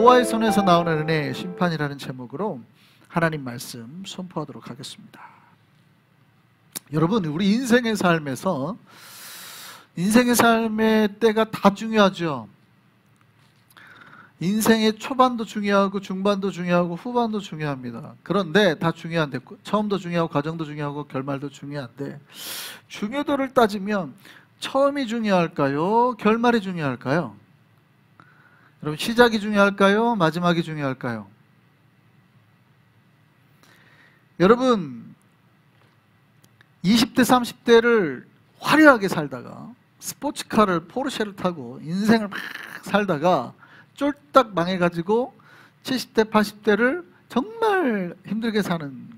여호와의 손에서 나오는 은혜의 심판이라는 제목으로 하나님 말씀 선포하도록 하겠습니다. 여러분, 우리 인생의 삶에서 인생의 삶의 때가 다 중요하죠. 인생의 초반도 중요하고 중반도 중요하고 후반도 중요합니다. 그런데 다 중요한데, 처음도 중요하고 과정도 중요하고 결말도 중요한데, 중요도를 따지면 처음이 중요할까요? 결말이 중요할까요? 여러분, 시작이 중요할까요? 마지막이 중요할까요? 여러분, 20대 30대를 화려하게 살다가 스포츠카를 포르쉐를 타고 인생을 막 살다가 쫄딱 망해가지고 70대 80대를 정말 힘들게 사는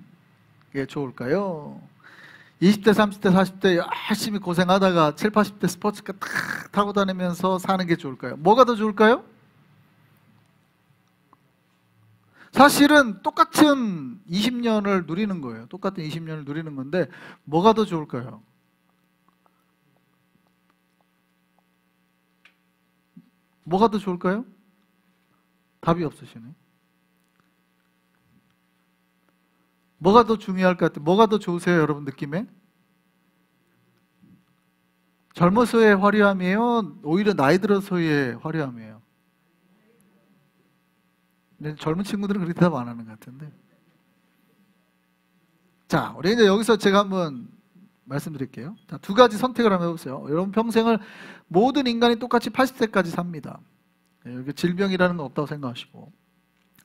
게 좋을까요? 20대 30대 40대 열심히 고생하다가 7, 80대 스포츠카 탁 타고 다니면서 사는 게 좋을까요? 뭐가 더 좋을까요? 사실은 똑같은 20년을 누리는 거예요. 똑같은 20년을 누리는 건데 뭐가 더 좋을까요? 뭐가 더 좋을까요? 답이 없으시네. 뭐가 더 중요할 것 같아요? 뭐가 더 좋으세요, 여러분 느낌에? 젊어서의 화려함이에요? 오히려 나이 들어서의 화려함이에요? 젊은 친구들은 그렇게 대답 안 하는 것 같은데. 자, 우리 이제 여기서 제가 한번 말씀드릴게요. 자, 두 가지 선택을 한번 해보세요. 여러분 평생을 모든 인간이 똑같이 80세까지 삽니다. 여기 질병이라는 건 없다고 생각하시고,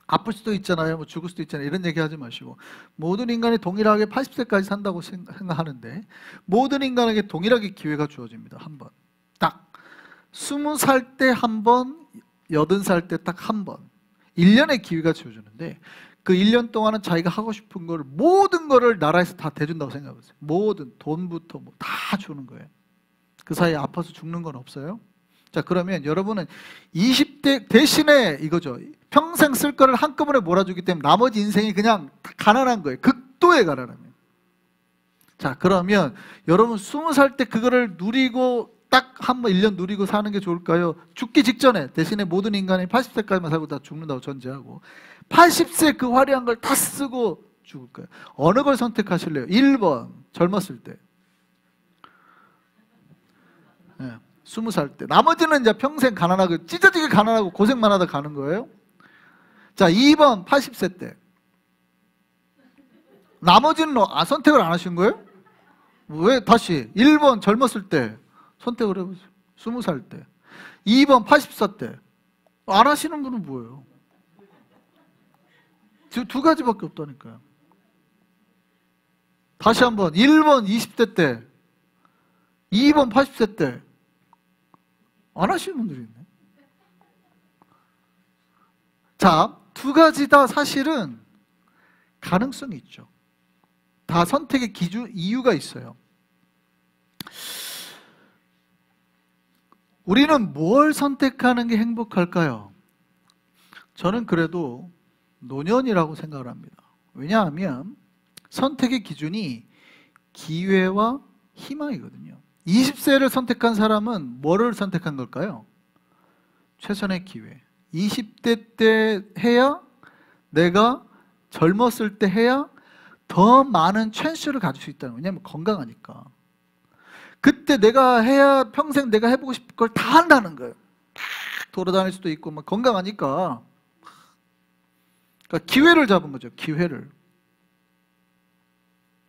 아플 수도 있잖아요, 뭐 죽을 수도 있잖아요, 이런 얘기 하지 마시고, 모든 인간이 동일하게 80세까지 산다고 생각하는데, 모든 인간에게 동일하게 기회가 주어집니다. 한 번. 딱 20살 때 한 번, 80살 때 딱 한 번. 1년의 기회가 주어주는데, 그 1년 동안은 자기가 하고 싶은 걸, 모든 거를 나라에서 다 대준다고 생각해보세요. 모든 돈부터 뭐 다 주는 거예요. 그 사이에 아파서 죽는 건 없어요. 자, 그러면 여러분은 20대 대신에 이거죠. 평생 쓸 거를 한꺼번에 몰아주기 때문에 나머지 인생이 그냥 가난한 거예요. 극도의 가난함이에요. 자, 그러면 여러분 20살 때 그거를 누리고 딱 한 번 1년 누리고 사는 게 좋을까요? 죽기 직전에, 대신에 모든 인간이 80세까지만 살고 다 죽는다고 전제하고 80세 그 화려한 걸 다 쓰고 죽을까요? 어느 걸 선택하실래요? 1번 젊었을 때, 20살 때. 나머지는 이제 평생 가난하고 찢어지게 가난하고 고생만 하다 가는 거예요. 자, 2번 80세 때. 나머지는 선택을 안 하신 거예요? 왜 다시 1번 젊었을 때 선택을 해보세요. 20살 때. 2번 80살 때. 안 하시는 분은 뭐예요? 지금 두 가지밖에 없다니까요. 다시 한번 1번 20대 때, 2번 80세 때. 안 하시는 분들이 있네. 자, 두 가지 다 사실은 가능성이 있죠. 다 선택의 이유가 있어요. 우리는 뭘 선택하는 게 행복할까요? 저는 그래도 노년이라고 생각을 합니다. 왜냐하면 선택의 기준이 기회와 희망이거든요. 20세를 선택한 사람은 뭐를 선택한 걸까요? 최선의 기회. 20대 때 해야, 내가 젊었을 때 해야 더 많은 찬스를 가질 수 있다는 거예요. 왜냐하면 건강하니까. 그때 내가 해야 평생 내가 해보고 싶은 걸 다 한다는 거예요. 막 돌아다닐 수도 있고 막 건강하니까. 그러니까 기회를 잡은 거죠. 기회를.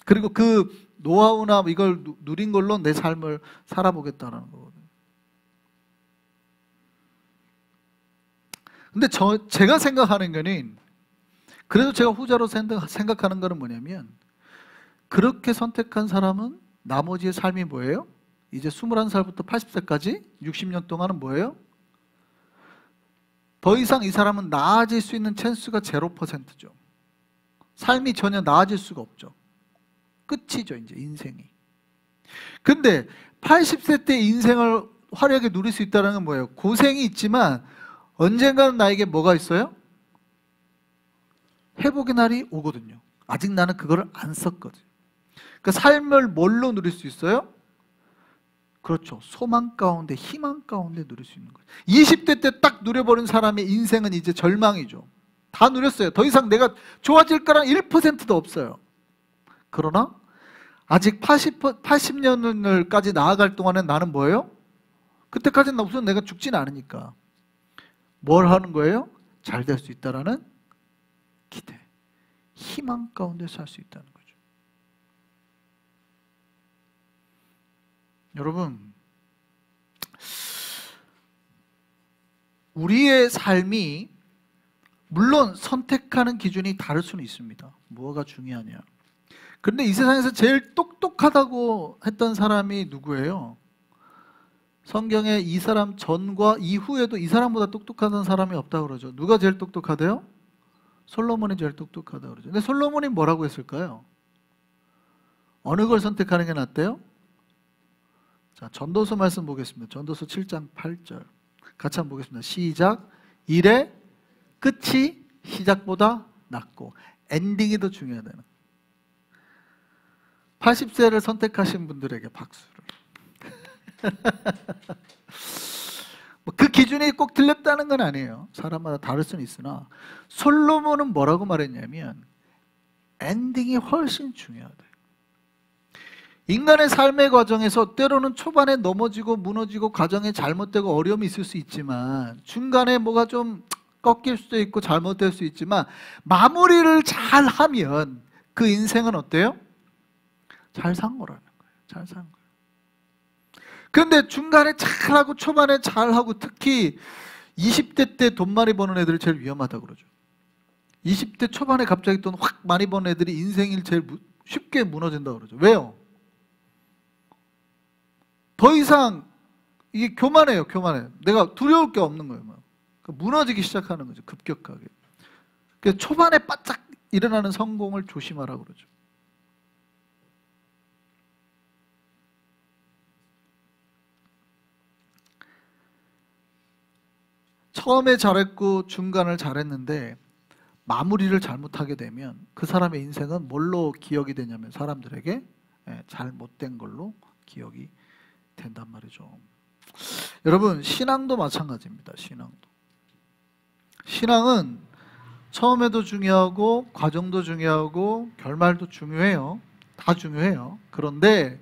그리고 그 노하우나 이걸 누린 걸로 내 삶을 살아보겠다는 거거든요. 근데 제가 생각하는 거는, 그래도 제가 후자로 생각하는 거는 뭐냐면, 그렇게 선택한 사람은 나머지의 삶이 뭐예요? 이제 21살부터 80세까지 60년 동안은 뭐예요? 더 이상 이 사람은 나아질 수 있는 찬스가 0%죠. 삶이 전혀 나아질 수가 없죠. 끝이죠, 이제 인생이. 근데 80세 때 인생을 화려하게 누릴 수 있다는 건 뭐예요? 고생이 있지만 언젠가는 나에게 뭐가 있어요? 회복의 날이 오거든요. 아직 나는 그거를 안 썼거든요. 그 삶을 뭘로 누릴 수 있어요? 그렇죠. 소망 가운데, 희망 가운데 누릴 수 있는 거예요. 20대 때 딱 누려버린 사람의 인생은 이제 절망이죠. 다 누렸어요. 더 이상 내가 좋아질 거란 1%도 없어요. 그러나 아직 80년을까지 나아갈 동안에 나는 뭐예요? 그때까지는 우선 내가 죽지는 않으니까 뭘 하는 거예요? 잘 될 수 있다라는 기대, 희망 가운데 살 수 있다는 거죠. 여러분, 우리의 삶이 물론 선택하는 기준이 다를 수는 있습니다. 뭐가 중요하냐. 그런데 이 세상에서 제일 똑똑하다고 했던 사람이 누구예요? 성경에 이 사람 전과 이후에도 이 사람보다 똑똑한 사람이 없다고 그러죠. 누가 제일 똑똑하대요? 솔로몬이 제일 똑똑하다고 그러죠. 근데 솔로몬이 뭐라고 했을까요? 어느 걸 선택하는 게 낫대요? 자, 전도서 말씀 보겠습니다. 전도서 7장 8절. 같이 한번 보겠습니다. 시작. 일의 끝이 시작보다 낫고 엔딩이 더 중요하다는. 80세를 선택하신 분들에게 박수를. 그 기준이 꼭 틀렸다는 건 아니에요. 사람마다 다를 수는 있으나 솔로몬은 뭐라고 말했냐면 엔딩이 훨씬 중요하다. 인간의 삶의 과정에서 때로는 초반에 넘어지고 무너지고 과정에 잘못되고 어려움이 있을 수 있지만 중간에 뭐가 좀 꺾일 수도 있고 잘못될 수 있지만 마무리를 잘 하면 그 인생은 어때요? 잘 산 거라는 거예요. 잘 산 거예요. 그런데 중간에 잘하고 초반에 잘하고 특히 20대 때 돈 많이 버는 애들이 제일 위험하다고 그러죠. 20대 초반에 갑자기 돈 확 많이 버는 애들이 인생이 제일 쉽게 무너진다고 그러죠. 왜요? 더 이상 이게 교만해요. 교만해. 내가 두려울 게 없는 거예요. 무너지기 시작하는 거죠. 급격하게. 그래서 초반에 바짝 일어나는 성공을 조심하라고 그러죠. 처음에 잘했고 중간을 잘했는데 마무리를 잘못하게 되면 그 사람의 인생은 뭘로 기억이 되냐면 사람들에게 잘못된 걸로 기억이 된단 말이죠. 여러분, 신앙도 마찬가지입니다. 신앙은 처음에도 중요하고 과정도 중요하고 결말도 중요해요. 다 중요해요. 그런데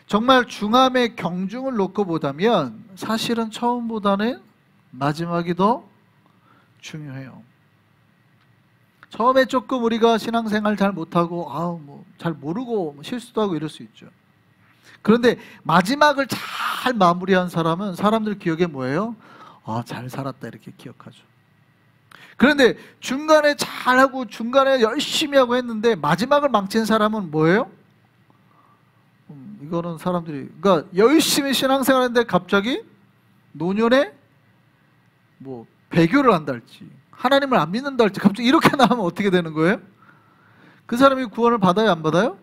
정말 중함의 경중을 놓고 보자면 사실은 처음보다는 마지막이 더 중요해요. 처음에 조금 우리가 신앙생활 잘 못하고 잘 모르고 실수도 하고 이럴 수 있죠. 그런데 마지막을 잘 마무리한 사람은 사람들 기억에 뭐예요? 잘 살았다 이렇게 기억하죠. 그런데 중간에 잘하고 중간에 열심히 하고 했는데 마지막을 망친 사람은 뭐예요? 이거는 사람들이 그러니까 열심히 신앙생활 했는데 갑자기 노년에 배교를 한다 할지 하나님을 안 믿는다 할지 갑자기 이렇게 나오면 어떻게 되는 거예요? 그 사람이 구원을 받아요? 안 받아요?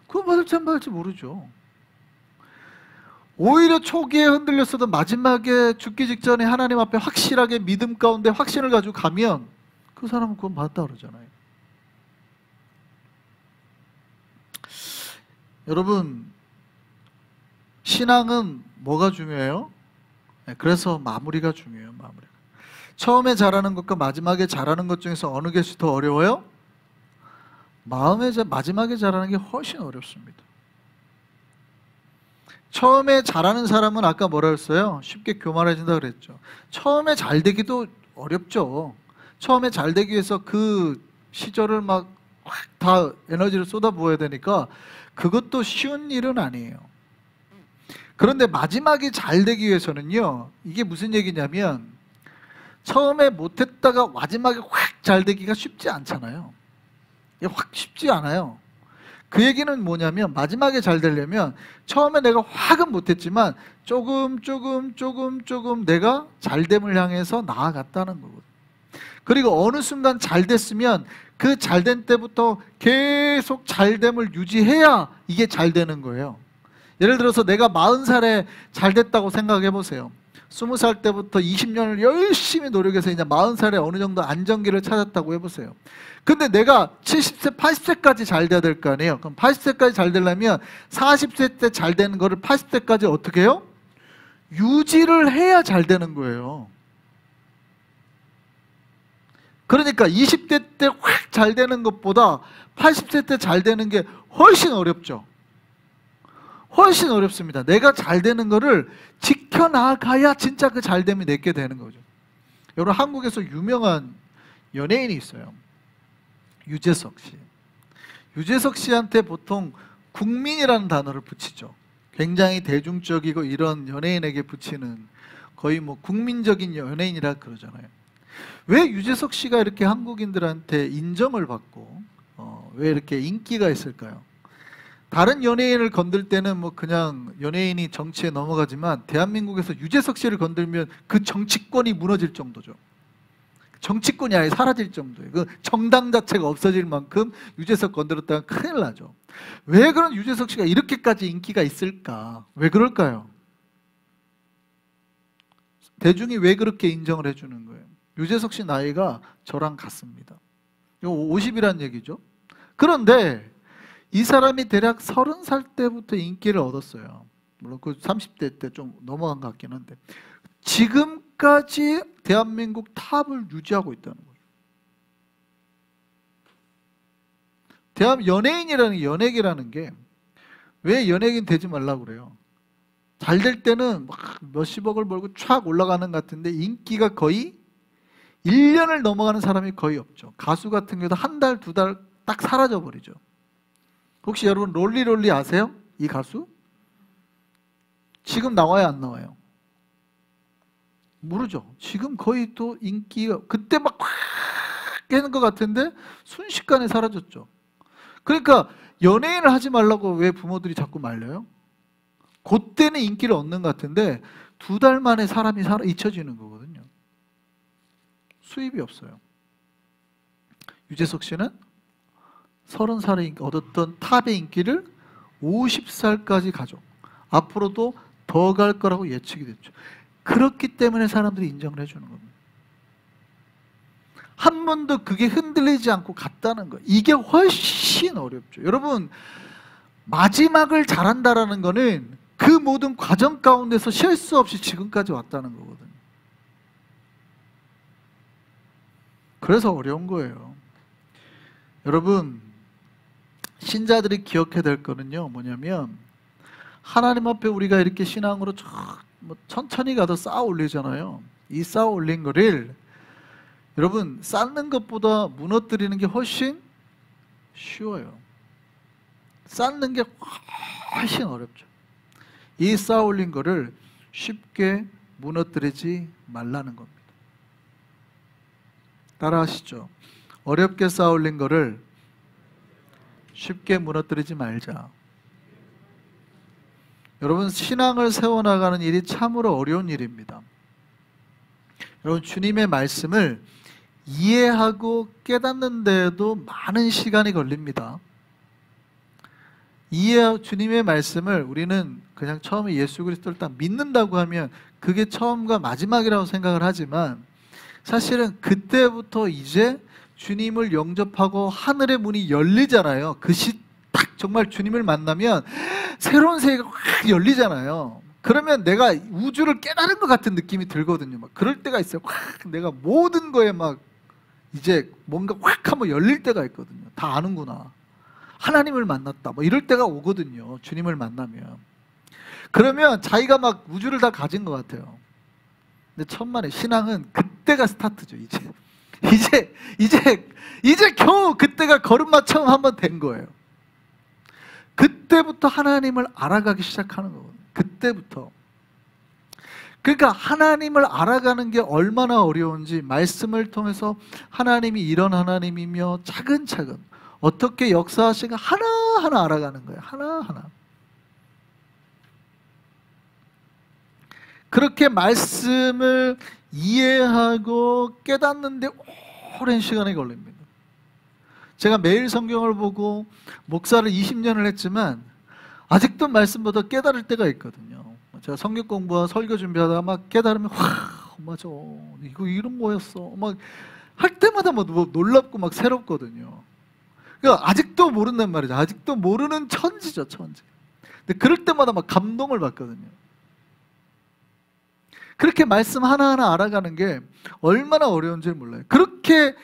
구원 받을지 안 받을지 모르죠. 오히려 초기에 흔들렸어도 마지막에 죽기 직전에 하나님 앞에 확실하게 믿음 가운데 확신을 가지고 가면 그 사람은 구원 받았다 그러잖아요. 여러분, 신앙은 뭐가 중요해요? 그래서 마무리가 중요해요. 마무리가. 처음에 잘하는 것과 마지막에 잘하는 것 중에서 어느 것이 더 어려워요? 마지막에 잘하는 게 훨씬 어렵습니다. 처음에 잘하는 사람은 아까 뭐라 했어요? 쉽게 교만해진다 그랬죠. 처음에 잘 되기도 어렵죠. 처음에 잘 되기 위해서 그 시절을 막 다 에너지를 쏟아부어야 되니까 그것도 쉬운 일은 아니에요. 그런데 마지막이 잘 되기 위해서는요, 이게 무슨 얘기냐면 처음에 못했다가 마지막에 확 잘 되기가 쉽지 않잖아요. 이게 확 쉽지 않아요. 그 얘기는 뭐냐면 마지막에 잘 되려면 처음에 내가 확은 못했지만 조금 내가 잘됨을 향해서 나아갔다는 거거든요. 그리고 어느 순간 잘 됐으면 그 잘된 때부터 계속 잘됨을 유지해야 이게 잘 되는 거예요. 예를 들어서 내가 40살에 잘 됐다고 생각해 보세요. 20살 때부터 20년을 열심히 노력해서 이제 40살에 어느 정도 안정기를 찾았다고 해보세요. 근데 내가 70세, 80세까지 잘 돼야 될 거 아니에요. 그럼 80세까지 잘 되려면 40세 때 잘 되는 거를 80세까지 어떻게 해요? 유지를 해야 잘 되는 거예요. 그러니까 20대 때 확 잘 되는 것보다 80세 때 잘 되는 게 훨씬 어렵죠. 훨씬 어렵습니다. 내가 잘 되는 거를 지켜나가야 진짜 그 잘됨이 내게 되는 거죠. 여러분, 한국에서 유명한 연예인이 있어요. 유재석 씨. 유재석 씨한테 보통 국민이라는 단어를 붙이죠. 굉장히 대중적이고 이런 연예인에게 붙이는 거의 뭐 국민적인 연예인이라 그러잖아요. 왜 유재석 씨가 이렇게 한국인들한테 인정을 받고 왜 이렇게 인기가 있을까요? 다른 연예인을 건들 때는 뭐 그냥 연예인이 정치에 넘어가지만 대한민국에서 유재석 씨를 건들면 그 정치권이 무너질 정도죠. 정치권이 아예 사라질 정도예요. 그 정당 자체가 없어질 만큼 유재석 건드렸다가 큰일 나죠. 왜 그런 유재석 씨가 이렇게까지 인기가 있을까? 왜 그럴까요? 대중이 왜 그렇게 인정을 해주는 거예요? 유재석 씨 나이가 저랑 같습니다. 이거 50이란 얘기죠. 그런데 이 사람이 대략 30살 때부터 인기를 얻었어요. 물론 그 30대 때 좀 넘어간 것 같긴 한데 지금까지 대한민국 탑을 유지하고 있다는 거예요. 연예인이라는 연예계라는 게 왜 연예인 되지 말라고 그래요? 잘 될 때는 막 몇십억을 벌고 촥 올라가는 것 같은데 인기가 거의 1년을 넘어가는 사람이 거의 없죠. 가수 같은 경우도 한 달, 두 달 딱 사라져버리죠. 혹시 여러분 롤리롤리 아세요? 이 가수? 지금 나와요, 안 나와요? 모르죠. 지금 거의 또 인기가 그때 막 깨는 것 같은데 순식간에 사라졌죠. 그러니까 연예인을 하지 말라고 왜 부모들이 자꾸 말려요? 그때는 인기를 얻는 것 같은데 두 달 만에 사람이 잊혀지는 거거든요. 수입이 없어요. 유재석 씨는 30살에 얻었던 탑의 인기를 50살까지 가죠. 앞으로도 더 갈 거라고 예측이 됐죠. 그렇기 때문에 사람들이 인정을 해주는 겁니다. 한 번도 그게 흔들리지 않고 갔다는 거, 이게 훨씬 어렵죠. 여러분, 마지막을 잘한다라는 거는 그 모든 과정 가운데서 실수 없이 지금까지 왔다는 거거든요. 그래서 어려운 거예요. 여러분, 신자들이 기억해야 될 거는요, 뭐냐면 하나님 앞에 우리가 이렇게 신앙으로 천천히 가도 쌓아 올리잖아요. 이 쌓아 올린 거를 여러분 쌓는 것보다 무너뜨리는 게 훨씬 쉬워요. 쌓는 게 훨씬 어렵죠. 이 쌓아 올린 거를 쉽게 무너뜨리지 말라는 겁니다. 따라 하시죠. 어렵게 쌓아 올린 거를 쉽게 무너뜨리지 말자. 여러분, 신앙을 세워나가는 일이 참으로 어려운 일입니다. 여러분, 주님의 말씀을 이해하고 깨닫는 데에도 많은 시간이 걸립니다. 주님의 말씀을 우리는 그냥 처음에 예수 그리스도를 딱 믿는다고 하면 그게 처음과 마지막이라고 생각을 하지만 사실은 그때부터 이제 주님을 영접하고 하늘의 문이 열리잖아요. 딱 정말 주님을 만나면 새로운 세계가 확 열리잖아요. 그러면 내가 우주를 깨달은 것 같은 느낌이 들거든요. 막 그럴 때가 있어요. 확 내가 모든 거에 막 이제 뭔가 확 한번 열릴 때가 있거든요. 다 아는구나. 하나님을 만났다. 뭐 이럴 때가 오거든요. 주님을 만나면. 그러면 자기가 막 우주를 다 가진 것 같아요. 근데 천만에 신앙은 그때가 스타트죠. 이제 겨우 그때가 걸음마 처음 한번 된 거예요. 그때부터 하나님을 알아가기 시작하는 거거든요. 그때부터. 그러니까 하나님을 알아가는 게 얼마나 어려운지 말씀을 통해서 하나님이 이런 하나님이며 차근차근 어떻게 역사하시가 하나하나 알아가는 거예요. 하나하나. 그렇게 말씀을 이해하고 깨닫는데 오랜 시간이 걸립니다. 제가 매일 성경을 보고 목사를 20년을 했지만 아직도 말씀보다 깨달을 때가 있거든요. 제가 성경 공부와 설교 준비하다가 막 깨달으면 맞아, 이거 이런 거였어 막 할 때마다 뭐 놀랍고 막 새롭거든요. 그러니까 아직도 모른단 말이죠. 아직도 모르는 천지죠, 천지. 근데 그럴 때마다 막 감동을 받거든요. 그렇게 말씀 하나하나 알아가는 게 얼마나 어려운지 몰라요. 그렇게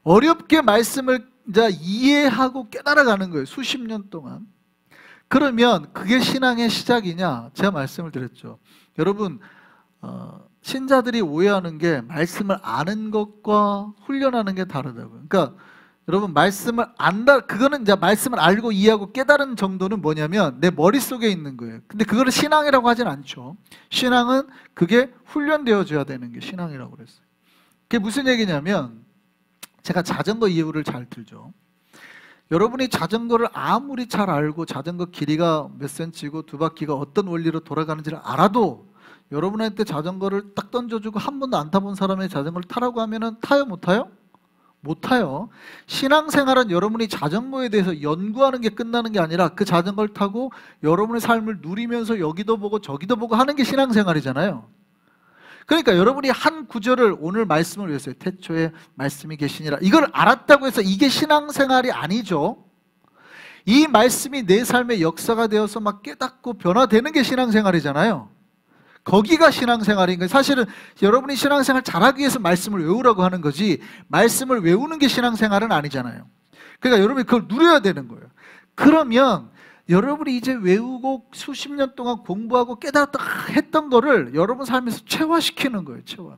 어렵게 말씀을 이제 이해하고 깨달아가는 거예요, 수십 년 동안. 그러면 그게 신앙의 시작이냐? 제가 말씀을 드렸죠. 여러분, 신자들이 오해하는 게 말씀을 아는 것과 훈련하는 게 다르다고요. 그러니까 여러분, 말씀을 안다, 그거는 이제 말씀을 알고 이해하고 깨달은 정도는 뭐냐면 내 머릿속에 있는 거예요. 근데 그거를 신앙이라고 하진 않죠. 신앙은 그게 훈련되어져야 되는 게 신앙이라고 그랬어요. 그게 무슨 얘기냐면, 제가 자전거 이유를 잘 들죠. 여러분이 자전거를 아무리 잘 알고 자전거 길이가 몇 센치고 두 바퀴가 어떤 원리로 돌아가는지를 알아도 여러분한테 자전거를 딱 던져주고 한 번도 안 타본 사람의 자전거를 타라고 하면은 타요, 못 타요? 못 타요. 신앙생활은 여러분이 자전거에 대해서 연구하는 게 끝나는 게 아니라 그 자전거를 타고 여러분의 삶을 누리면서 여기도 보고 저기도 보고 하는 게 신앙생활이잖아요. 그러니까 여러분이 한 구절을, 오늘 말씀을 위해서 태초에 말씀이 계시니라, 이걸 알았다고 해서 이게 신앙생활이 아니죠. 이 말씀이 내 삶의 역사가 되어서 막 깨닫고 변화되는 게 신앙생활이잖아요. 거기가 신앙생활인 거예요. 사실은 여러분이 신앙생활 잘하기 위해서 말씀을 외우라고 하는 거지, 말씀을 외우는 게 신앙생활은 아니잖아요. 그러니까 여러분이 그걸 누려야 되는 거예요. 그러면 여러분이 이제 외우고 수십 년 동안 공부하고 깨달았다 했던 거를 여러분 삶에서 체화시키는 거예요, 체화.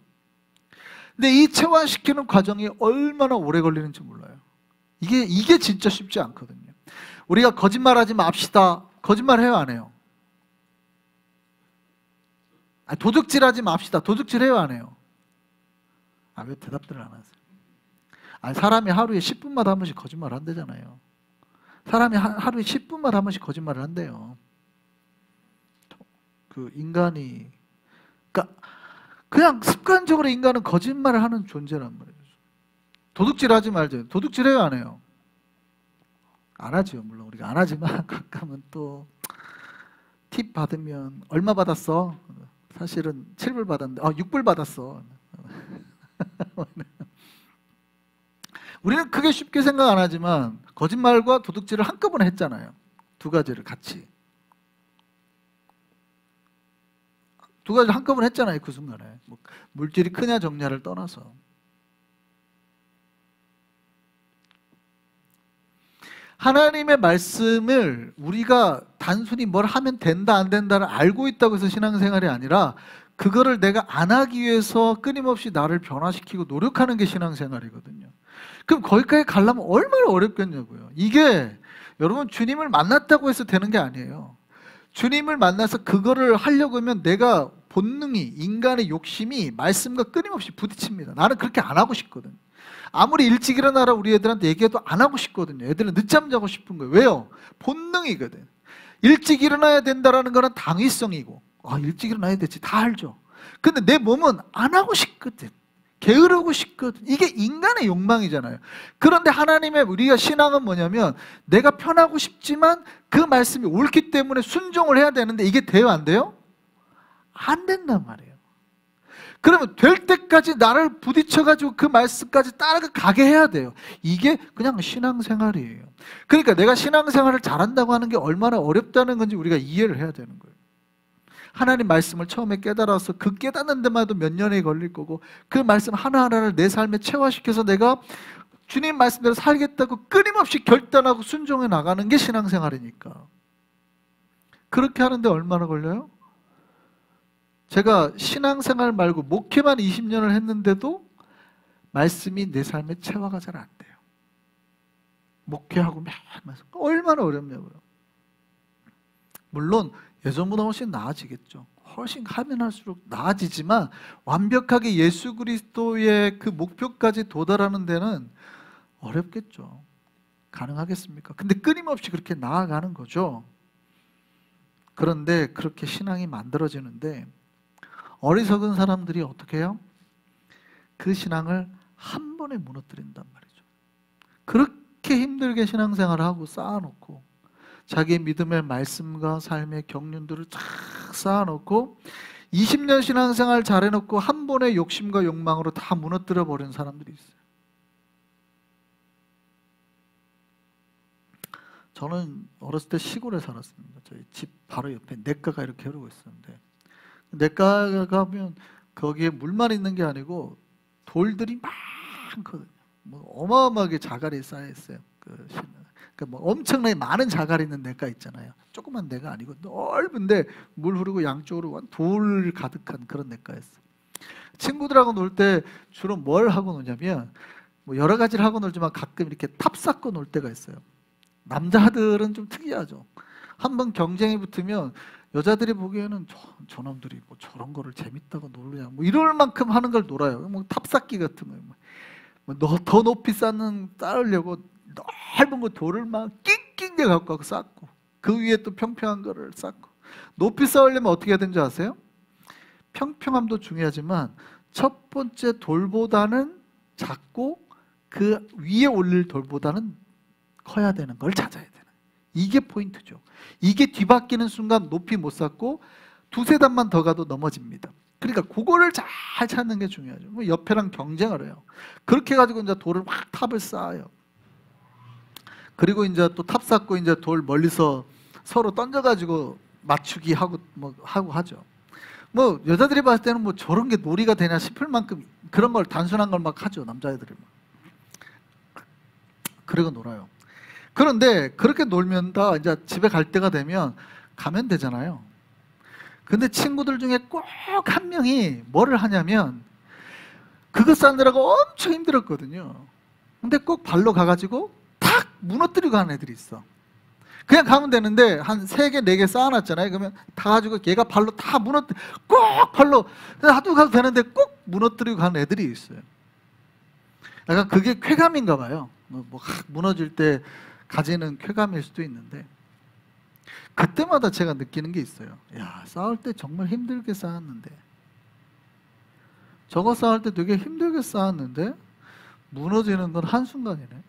근데 이 체화시키는 과정이 얼마나 오래 걸리는지 몰라요. 이게 진짜 쉽지 않거든요. 우리가 거짓말하지 맙시다. 거짓말 해요, 안 해요? 도둑질하지 맙시다. 도둑질 해요, 안 해요? 왜 대답들을 안 하세요? 사람이 하루에 10분마다 한 번씩 거짓말 한대잖아요. 사람이 하루에 10분마다 한 번씩 거짓말을 한대요. 그 인간이, 그러니까 그냥 습관적으로 인간은 거짓말을 하는 존재란 말이에요. 도둑질하지 말죠. 도둑질해요, 안 해요? 안 하죠. 물론 우리가 안 하지만 가끔은 또 팁 받으면 얼마 받았어? 사실은 7불 받았는데 6불 받았어. 우리는 크게 쉽게 생각 안 하지만 거짓말과 도둑질을 한꺼번에 했잖아요. 두 가지를 같이. 두 가지를 한꺼번에 했잖아요, 그 순간에. 물질이 크냐 적냐를 떠나서. 하나님의 말씀을 우리가 단순히 뭘 하면 된다 안 된다를 알고 있다고 해서 신앙생활이 아니라, 그거를 내가 안 하기 위해서 끊임없이 나를 변화시키고 노력하는 게 신앙생활이거든요. 그럼 거기까지 가려면 얼마나 어렵겠냐고요. 이게 여러분, 주님을 만났다고 해서 되는 게 아니에요. 주님을 만나서 그거를 하려고 하면 내가 본능이, 인간의 욕심이 말씀과 끊임없이 부딪힙니다. 나는 그렇게 안 하고 싶거든. 아무리 일찍 일어나라 우리 애들한테 얘기해도 안 하고 싶거든요. 애들은 늦잠 자고 싶은 거예요. 왜요? 본능이거든. 일찍 일어나야 된다는 거는 당위성이고, 일찍 일어나야 되지, 다 알죠. 근데 내 몸은 안 하고 싶거든. 게으르고 싶거든. 이게 인간의 욕망이잖아요. 그런데 하나님의 우리가 신앙은 뭐냐면, 내가 편하고 싶지만 그 말씀이 옳기 때문에 순종을 해야 되는데, 이게 돼요, 안 돼요? 안 된단 말이에요. 그러면 될 때까지 나를 부딪혀가지고 그 말씀까지 따라가게 해야 돼요. 이게 그냥 신앙생활이에요. 그러니까 내가 신앙생활을 잘한다고 하는 게 얼마나 어렵다는 건지 우리가 이해를 해야 되는 거예요. 하나님 말씀을 처음에 깨달아서 그 깨닫는 데만 해도 몇 년이 걸릴 거고, 그 말씀 하나하나를 내 삶에 체화시켜서 내가 주님 말씀대로 살겠다고 끊임없이 결단하고 순종해 나가는 게 신앙생활이니까. 그렇게 하는데 얼마나 걸려요? 제가 신앙생활 말고 목회만 20년을 했는데도 말씀이 내 삶에 체화가 잘 안 돼요. 목회하고 매일 얼마나 어렵냐고요. 물론 예전보다 훨씬 나아지겠죠. 훨씬 하면 할수록 나아지지만 완벽하게 예수 그리스도의 그 목표까지 도달하는 데는 어렵겠죠. 가능하겠습니까? 근데 끊임없이 그렇게 나아가는 거죠. 그런데 그렇게 신앙이 만들어지는데, 어리석은 사람들이 어떻게 해요? 그 신앙을 한 번에 무너뜨린단 말이죠. 그렇게 힘들게 신앙생활을 하고 쌓아놓고 자기의 믿음의 말씀과 삶의 경륜들을 쫙 쫙 쌓아놓고 20년 신앙생활 잘해놓고 한 번의 욕심과 욕망으로 다 무너뜨려 버리는 사람들이 있어요. 저는 어렸을 때 시골에 살았습니다. 저희 집 바로 옆에 냇가가 이렇게 흐르고 있었는데, 냇가가 가면 거기에 물만 있는 게 아니고 돌들이 많거든요. 뭐 어마어마하게 자갈이 쌓여 있어요. 그러니까 뭐 엄청나게 많은 자갈이 있는 냇가 있잖아요. 조그만 데가 아니고 넓은데 물 흐르고 양쪽으로 돌 가득한 그런 냇가였어요. 친구들하고 놀 때 주로 뭘 하고 노냐면, 뭐 여러 가지를 하고 놀지만 가끔 이렇게 탑 쌓고 놀 때가 있어요. 남자들은 좀 특이하죠. 한번 경쟁이 붙으면 여자들이 보기에는 저 놈들이 뭐 저런 거를 재밌다고 놀냐, 뭐 이럴 만큼 하는 걸 놀아요. 뭐 탑쌓기 같은 거, 뭐 더 높이 쌓으려고 넓은 거 돌을 막 낑낑게 갖고 와서 쌓고, 그 위에 또 평평한 거를 쌓고. 높이 쌓으려면 어떻게 해야 되는지 아세요? 평평함도 중요하지만 첫 번째 돌보다는 작고 그 위에 올릴 돌보다는 커야 되는 걸 찾아야 되는, 이게 포인트죠. 이게 뒤바뀌는 순간 높이 못 쌓고 두세 단만 더 가도 넘어집니다. 그러니까 그거를 잘 찾는 게 중요하죠. 옆에랑 경쟁을 해요. 그렇게 해가지고 이제 돌을 막 탑을 쌓아요. 그리고 이제 또 탑 쌓고 이제 돌 멀리서 서로 던져가지고 맞추기 하고 뭐 하고 하죠. 뭐 여자들이 봤을 때는 뭐 저런 게 놀이가 되냐 싶을 만큼 그런 걸, 단순한 걸 막 하죠. 남자애들이 막. 그러고 놀아요. 그런데 그렇게 놀면 다 이제 집에 갈 때가 되면 가면 되잖아요. 근데 친구들 중에 꼭 한 명이 뭐를 하냐면, 그거 쌓느라고 엄청 힘들었거든요. 근데 꼭 발로 가가지고 탁 무너뜨리고 가는 애들이 있어. 그냥 가면 되는데 한 3개, 4개 쌓아놨잖아요. 그러면 다 가지고 얘가 발로 다 꼭 발로 하도 가도 되는데 꼭 무너뜨리고 가는 애들이 있어요. 약간 그게 쾌감인가 봐요. 뭐 무너질 때 가지는 쾌감일 수도 있는데, 그때마다 제가 느끼는 게 있어요. 야, 쌓을 때 정말 힘들게 쌓았는데, 저거 쌓을 때 되게 힘들게 쌓았는데 무너지는 건 한순간이네.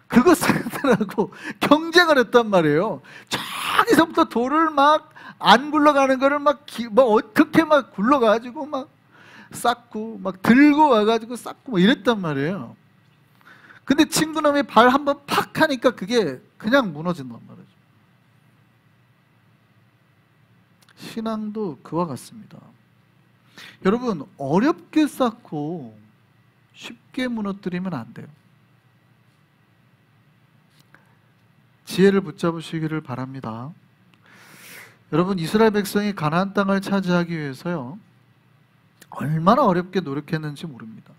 그거 쌓느라고 경쟁을 했단 말이에요. 저기서부터 돌을 막 안 굴러가는 거를 막 어떻게 막 굴러가지고 막 쌓고, 막 들고 와가지고 쌓고 뭐 이랬단 말이에요. 근데 친구놈이 발 한번 팍 하니까 그게 그냥 무너진단 말이죠. 신앙도 그와 같습니다. 여러분, 어렵게 쌓고 쉽게 무너뜨리면 안 돼요. 지혜를 붙잡으시기를 바랍니다. 여러분, 이스라엘 백성이 가나안 땅을 차지하기 위해서요, 얼마나 어렵게 노력했는지 모릅니다.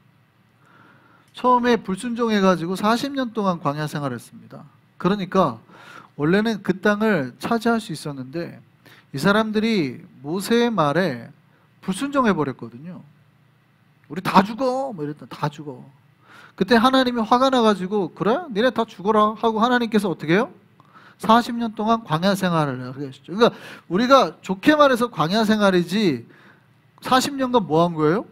처음에 불순종해가지고 40년 동안 광야 생활했습니다. 그러니까 원래는 그 땅을 차지할 수 있었는데 이 사람들이 모세의 말에 불순종해버렸거든요. 우리 다 죽어 뭐 이랬다. 다 죽어. 그때 하나님이 화가 나가지고 그래? 니네 다 죽어라 하고 하나님께서 어떻게 해요? 40년 동안 광야 생활을 하게 하셨죠. 그러니까 우리가 좋게 말해서 광야 생활이지 40년간 뭐 한 거예요?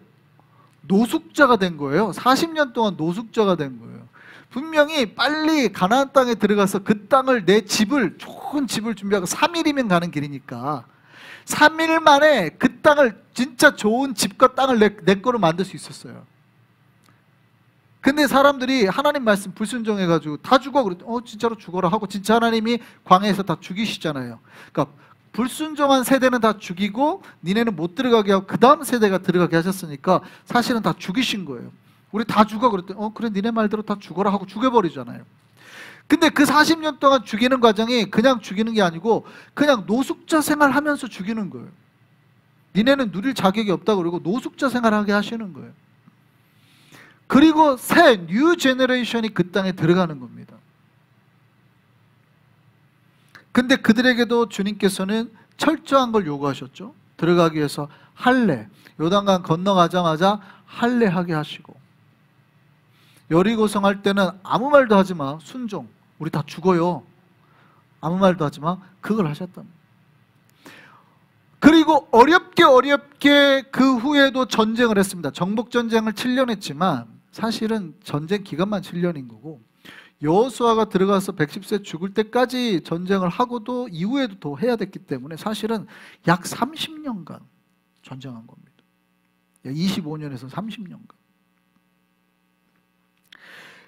노숙자가 된 거예요. 40년 동안 노숙자가 된 거예요. 분명히 빨리 가나안 땅에 들어가서 그 땅을, 내 집을, 좋은 집을 준비하고 3일이면 가는 길이니까 3일 만에 그 땅을, 진짜 좋은 집과 땅을 내 거로 만들 수 있었어요. 근데 사람들이 하나님 말씀 불순종해가지고 다 죽어 그랬더니 진짜로 죽어라 하고, 진짜 하나님이 광야에서 다 죽이시잖아요. 그러니까 불순종한 세대는 다 죽이고 니네는 못 들어가게 하고 그 다음 세대가 들어가게 하셨으니까 사실은 다 죽이신 거예요. 우리 다 죽어 그랬더니 그래 니네 말대로 다 죽어라 하고 죽여버리잖아요. 근데 그 40년 동안 죽이는 과정이 그냥 죽이는 게 아니고 그냥 노숙자 생활하면서 죽이는 거예요. 니네는 누릴 자격이 없다고 그러고 노숙자 생활하게 하시는 거예요. 그리고 새 뉴 제너레이션이 그 땅에 들어가는 겁니다. 근데 그들에게도 주님께서는 철저한 걸 요구하셨죠. 들어가기 위해서 할례, 요단강 건너가자마자 할례하게 하시고, 여리고성 할 때는 아무 말도 하지 마, 순종, 우리 다 죽어요, 아무 말도 하지 마, 그걸 하셨답니다. 그리고 어렵게 그 후에도 전쟁을 했습니다. 정복전쟁을 7년 했지만 사실은 전쟁 기간만 7년인 거고 여호수아가 들어가서 110세 죽을 때까지 전쟁을 하고도 이후에도 더 해야 됐기 때문에 사실은 약 30년간 전쟁한 겁니다. 25년에서 30년간.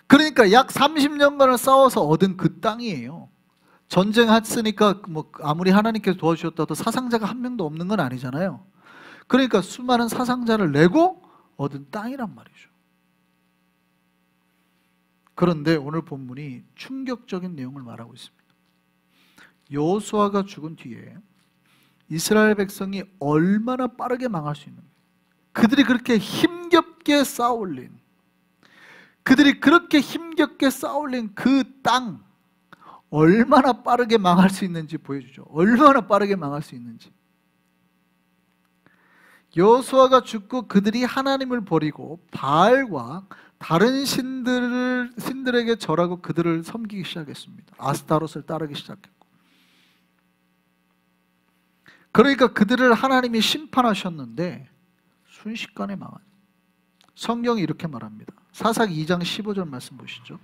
그러니까 약 30년간을 싸워서 얻은 그 땅이에요. 전쟁했으니까 뭐 아무리 하나님께서 도와주셨다도 사상자가 한 명도 없는 건 아니잖아요. 그러니까 수많은 사상자를 내고 얻은 땅이란 말이죠. 그런데 오늘 본문이 충격적인 내용을 말하고 있습니다. 여호수아가 죽은 뒤에 이스라엘 백성이 얼마나 빠르게 망할 수 있는가. 그들이 그렇게 힘겹게 쌓아올린 그 땅 얼마나 빠르게 망할 수 있는지 보여주죠. 얼마나 빠르게 망할 수 있는지. 여호수아가 죽고 그들이 하나님을 버리고 바알과 다른 신들에게 절하고 그들을 섬기기 시작했습니다. 아스타롯을 따르기 시작했고. 그러니까 그들을 하나님이 심판하셨는데 순식간에 망한. 성경이 이렇게 말합니다. 사사기 2장 15절 말씀 보시죠.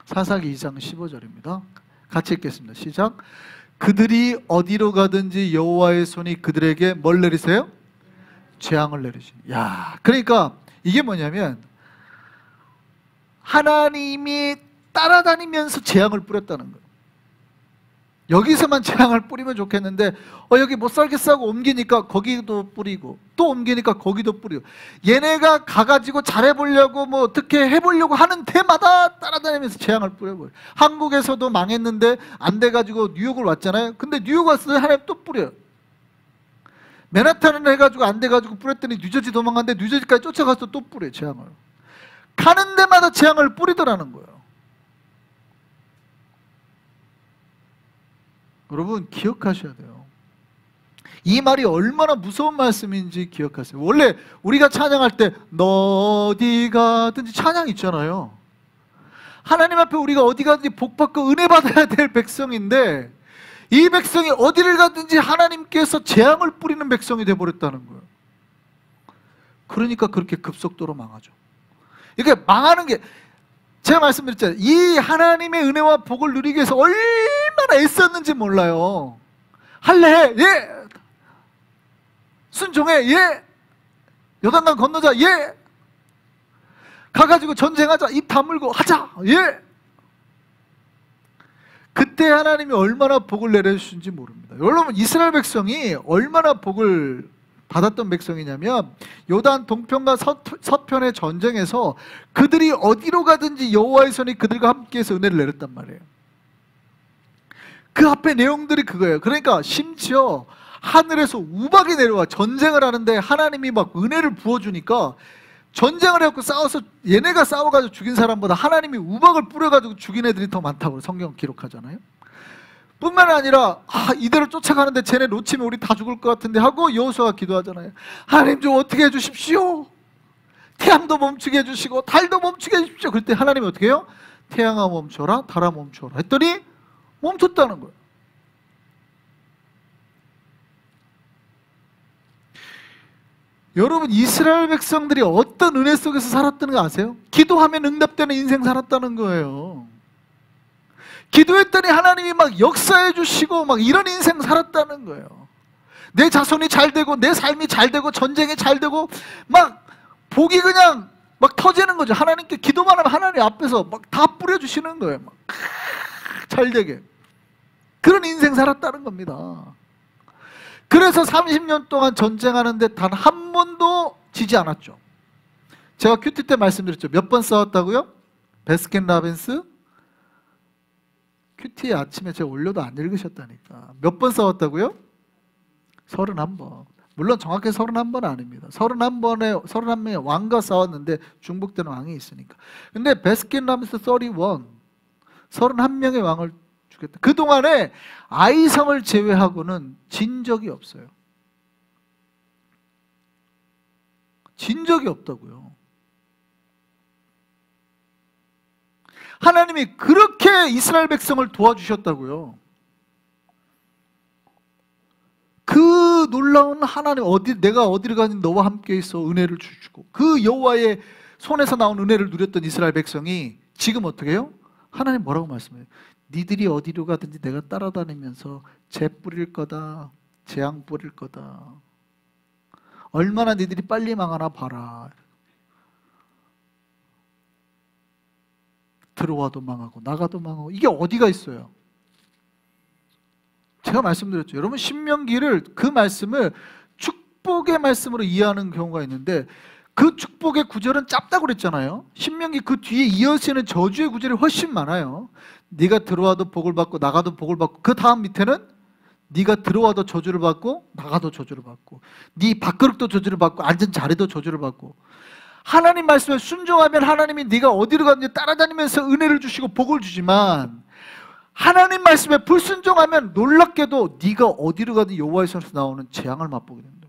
사사기 2장 15절입니다. 같이 읽겠습니다. 시작. 그들이 어디로 가든지 여호와의 손이 그들에게 뭘 내리세요? 재앙을 내리시니. 야, 그러니까 이게 뭐냐면 하나님이 따라다니면서 재앙을 뿌렸다는 거예요. 여기서만 재앙을 뿌리면 좋겠는데 여기 못 살겠어 옮기니까 거기도 뿌리고 또 옮기니까 거기도 뿌리고 얘네가 가가지고 잘해보려고 뭐 어떻게 해보려고 하는 데마다 따라다니면서 재앙을 뿌려버려요. 한국에서도 망했는데 안 돼가지고 뉴욕을 왔잖아요. 근데 뉴욕 왔을 때 하나님 또 뿌려요. 맨하탄을 해가지고 안 돼가지고 뿌렸더니 뉴저지 도망갔는데 뉴저지까지 쫓아가서 또 뿌려요. 재앙을. 가는 데마다 재앙을 뿌리더라는 거예요. 여러분 기억하셔야 돼요. 이 말이 얼마나 무서운 말씀인지 기억하세요. 원래 우리가 찬양할 때 너 어디 가든지 찬양 있잖아요. 하나님 앞에 우리가 어디 가든지 복 받고 은혜 받아야 될 백성인데 이 백성이 어디를 가든지 하나님께서 재앙을 뿌리는 백성이 되어버렸다는 거예요. 그러니까 그렇게 급속도로 망하죠. 이게 망하는 게 제가 말씀드렸잖아요. 이 하나님의 은혜와 복을 누리기 위해서 얼마나 애썼는지 몰라요. 할래? 예. 순종해? 예. 요단강 건너자? 예. 가가지고 전쟁하자? 입 다물고 하자? 예. 그때 하나님이 얼마나 복을 내려주신지 모릅니다. 여러분 이스라엘 백성이 얼마나 복을 받았던 백성이냐면 요단 동편과 서편의 전쟁에서 그들이 어디로 가든지 여호와의 손이 그들과 함께해서 은혜를 내렸단 말이에요. 그 앞에 내용들이 그거예요. 그러니까 심지어 하늘에서 우박이 내려와 전쟁을 하는데 하나님이 막 은혜를 부어주니까 전쟁을 해갖고 싸워서 얘네가 싸워가지고 죽인 사람보다 하나님이 우박을 뿌려가지고 죽인 애들이 더 많다고 성경 기록하잖아요. 뿐만 아니라 이대로 쫓아가는데 쟤네 놓치면 우리 다 죽을 것 같은데 하고 여호수아가 기도하잖아요. 하나님 좀 어떻게 해주십시오. 태양도 멈추게 해주시고 달도 멈추게 해주십시오. 그때 하나님이 어떻게 해요? 태양아 멈춰라 달아 멈춰라 했더니 멈췄다는 거예요. 여러분 이스라엘 백성들이 어떤 은혜 속에서 살았다는 거 아세요? 기도하면 응답되는 인생 살았다는 거예요. 기도했더니 하나님이 막 역사해 주시고 막 이런 인생 살았다는 거예요. 내 자손이 잘 되고 내 삶이 잘 되고 전쟁이 잘 되고 막 복이 그냥 막 터지는 거죠. 하나님께 기도만 하면 하나님 앞에서 막 다 뿌려주시는 거예요. 막 잘 되게. 그런 인생 살았다는 겁니다. 그래서 30년 동안 전쟁하는데 단 한 번도 지지 않았죠. 제가 큐티 때 말씀드렸죠. 몇 번 싸웠다고요? 베스킨라빈스? 큐티에 아침에 제가 올려도 안 읽으셨다니까. 몇 번 싸웠다고요? 31번. 물론 정확히 31번 아닙니다. 31명의 왕과 싸웠는데 중복되는 왕이 있으니까. 근데 베스킨라빈스 31명의 왕을 죽였다. 그동안에 아이성을 제외하고는 진 적이 없어요. 진 적이 없다고요. 하나님이 그렇게 이스라엘 백성을 도와주셨다고요. 그 놀라운 하나님, 내가 어디를 가든 너와 함께 있어 은혜를 주시고 그 여호와의 손에서 나온 은혜를 누렸던 이스라엘 백성이 지금 어떻게 해요? 하나님 뭐라고 말씀해요? 니들이 어디로 가든지 내가 따라다니면서 재 뿌릴 거다, 재앙 뿌릴 거다. 얼마나 니들이 빨리 망하나 봐라. 들어와도 망하고 나가도 망하고 이게 어디가 있어요? 제가 말씀드렸죠. 여러분 신명기를 그 말씀을 축복의 말씀으로 이해하는 경우가 있는데 그 축복의 구절은 짧다고 그랬잖아요. 신명기 그 뒤에 이어지는 저주의 구절이 훨씬 많아요. 네가 들어와도 복을 받고 나가도 복을 받고 그 다음 밑에는 네가 들어와도 저주를 받고 나가도 저주를 받고 네 밥그릇도 저주를 받고 앉은 자리도 저주를 받고 하나님 말씀에 순종하면 하나님이 네가 어디로 가든지 따라다니면서 은혜를 주시고 복을 주지만 하나님 말씀에 불순종하면 놀랍게도 네가 어디로 가든 여호와의 손에서 나오는 재앙을 맛보게 된다.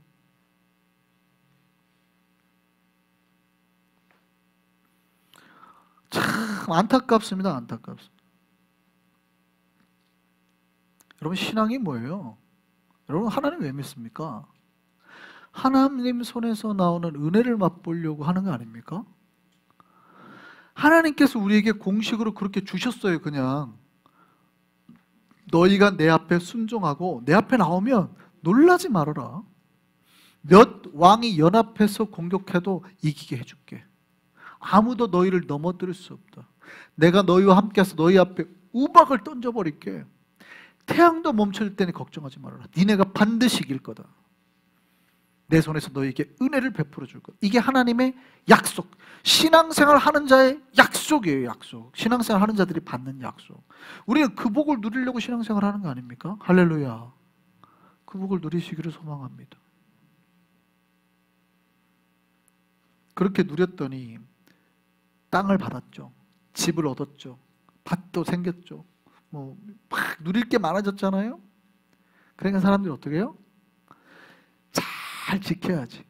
참 안타깝습니다. 안타깝습니다. 여러분 신앙이 뭐예요? 여러분 하나님 왜 믿습니까? 하나님 손에서 나오는 은혜를 맛보려고 하는 거 아닙니까? 하나님께서 우리에게 공식으로 그렇게 주셨어요. 그냥 너희가 내 앞에 순종하고 내 앞에 나오면 놀라지 말아라. 몇 왕이 연합해서 공격해도 이기게 해줄게. 아무도 너희를 넘어뜨릴 수 없다. 내가 너희와 함께해서 너희 앞에 우박을 던져버릴게. 태양도 멈출 때니 걱정하지 말아라. 니네가 반드시 이길 거다. 내 손에서 너희에게 은혜를 베풀어 줄 거다. 이게 하나님의 약속. 신앙생활 하는 자의 약속이에요. 약속. 신앙생활 하는 자들이 받는 약속. 우리는 그 복을 누리려고 신앙생활 하는 거 아닙니까? 할렐루야. 그 복을 누리시기를 소망합니다. 그렇게 누렸더니 땅을 받았죠. 집을 얻었죠. 밭도 생겼죠. 뭐 막 누릴 게 많아졌잖아요. 그러니까 사람들이 어떻게 해요? 잘 지켜야지.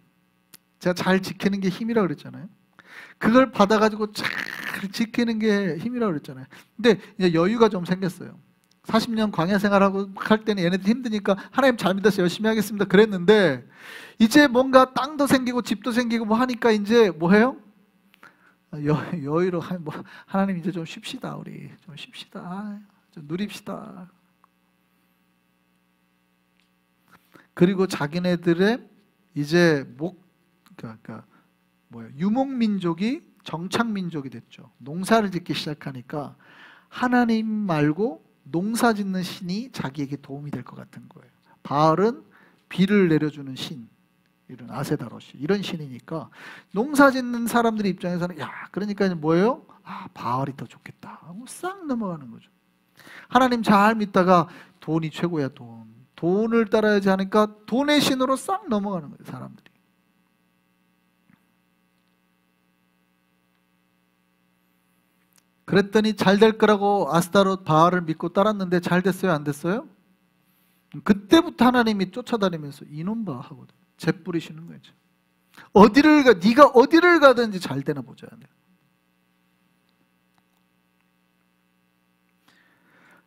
제가 잘 지키는 게 힘이라고 그랬잖아요. 그걸 받아가지고 잘 지키는 게 힘이라고 그랬잖아요. 근데 이제 여유가 좀 생겼어요. 40년 광야 생활하고 할 때는 얘네들 힘드니까 하나님 잘 믿어서 열심히 하겠습니다 그랬는데 이제 뭔가 땅도 생기고 집도 생기고 뭐 하니까 이제 뭐 해요? 여유로 뭐 하나님 이제 좀 쉽시다. 우리 좀 쉽시다. 좀 누립시다. 그리고 자기네들의 이제 그러니까 유목민족이 정착민족이 됐죠. 농사를 짓기 시작하니까 하나님 말고 농사 짓는 신이 자기에게 도움이 될 것 같은 거예요. 바알은 비를 내려주는 신, 이런 아세다로시 이런 신이니까 농사 짓는 사람들 입장에서는 야 그러니까 뭐예요? 아 바알이 더 좋겠다 하고 싹 넘어가는 거죠. 하나님 잘 믿다가 돈이 최고야. 돈을 따라야지 하니까 돈의 신으로 싹 넘어가는 거예요. 사람들이. 그랬더니 잘 될 거라고 아스타롯 바알을 믿고 따랐는데 잘 됐어요? 안 됐어요? 그때부터 하나님이 쫓아다니면서 이놈 봐 하고 재 뿌리시는 거죠. 네가 어디를 가든지 잘 되나 보자.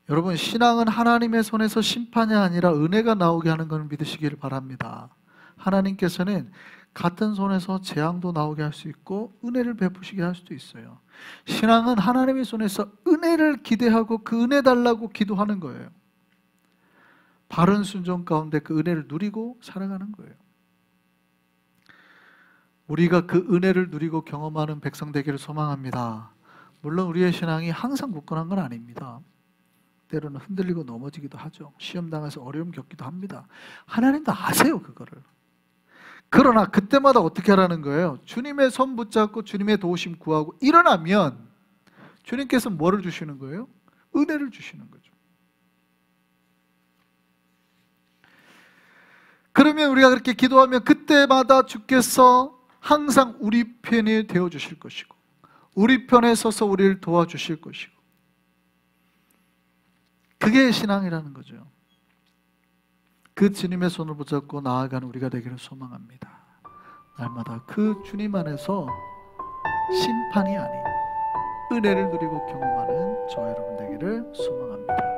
여러분 신앙은 하나님의 손에서 심판이 아니라 은혜가 나오게 하는 것을 믿으시기를 바랍니다. 하나님께서는 같은 손에서 재앙도 나오게 할 수 있고 은혜를 베푸시게 할 수도 있어요. 신앙은 하나님의 손에서 은혜를 기대하고 그 은혜 달라고 기도하는 거예요. 바른 순종 가운데 그 은혜를 누리고 살아가는 거예요. 우리가 그 은혜를 누리고 경험하는 백성 되기를 소망합니다. 물론 우리의 신앙이 항상 굳건한 건 아닙니다. 때로는 흔들리고 넘어지기도 하죠. 시험 당해서 어려움 겪기도 합니다. 하나님도 아세요 그거를. 그러나 그때마다 어떻게 하라는 거예요? 주님의 손 붙잡고 주님의 도우심 구하고 일어나면 주님께서 뭐를 주시는 거예요? 은혜를 주시는 거죠. 그러면 우리가 그렇게 기도하면 그때마다 주께서 항상 우리 편이 되어주실 것이고 우리 편에 서서 우리를 도와주실 것이고 그게 신앙이라는 거죠. 그 주님의 손을 붙잡고 나아가는 우리가 되기를 소망합니다. 날마다 그 주님 안에서 심판이 아닌 은혜를 누리고 경험하는 저와 여러분 되기를 소망합니다.